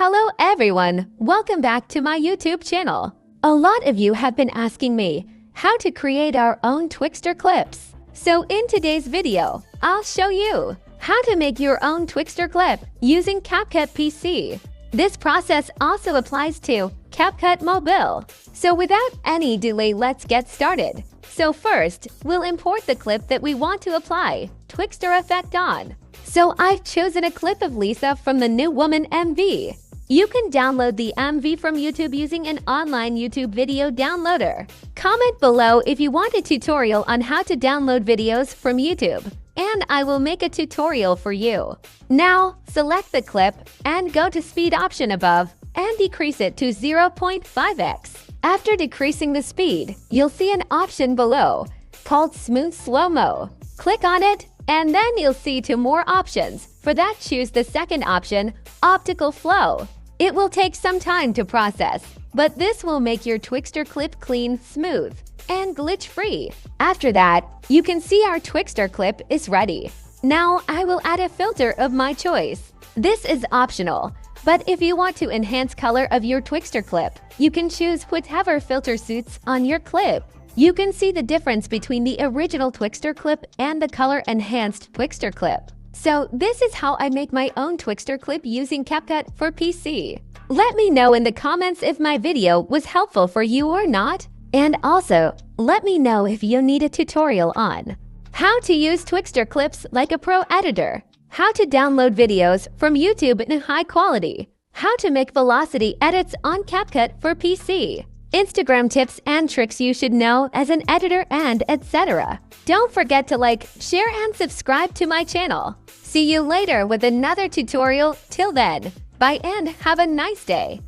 Hello everyone, welcome back to my YouTube channel. A lot of you have been asking me how to create our own Twixtor clips. So in today's video, I'll show you how to make your own Twixtor clip using Capcut PC. This process also applies to Capcut Mobile. So without any delay, let's get started. So first, we'll import the clip that we want to apply Twixtor effect on. So I've chosen a clip of Lisa from the New Woman MV. You can download the MV from YouTube using an online YouTube video downloader. Comment below if you want a tutorial on how to download videos from YouTube, and I will make a tutorial for you. Now, select the clip and go to speed option above and decrease it to 0.5x. After decreasing the speed, you'll see an option below called Smooth Slow-Mo. Click on it, and then you'll see two more options. For that, choose the second option, Optical Flow. It will take some time to process, but this will make your Twixtor clip clean, smooth, and glitch-free. After that, you can see our Twixtor clip is ready. Now, I will add a filter of my choice. This is optional, but if you want to enhance color of your Twixtor clip, you can choose whatever filter suits on your clip. You can see the difference between the original Twixtor clip and the color-enhanced Twixtor clip. So this is how I make my own Twixtor clip using Capcut for PC. Let me know in the comments if my video was helpful for you or not. And also, let me know if you need a tutorial on how to use Twixtor clips like a pro editor, how to download videos from YouTube in high quality, how to make velocity edits on Capcut for PC, Instagram tips and tricks you should know as an editor, and etc. Don't forget to like, share, and subscribe to my channel. See you later with another tutorial. Till then, bye and have a nice day.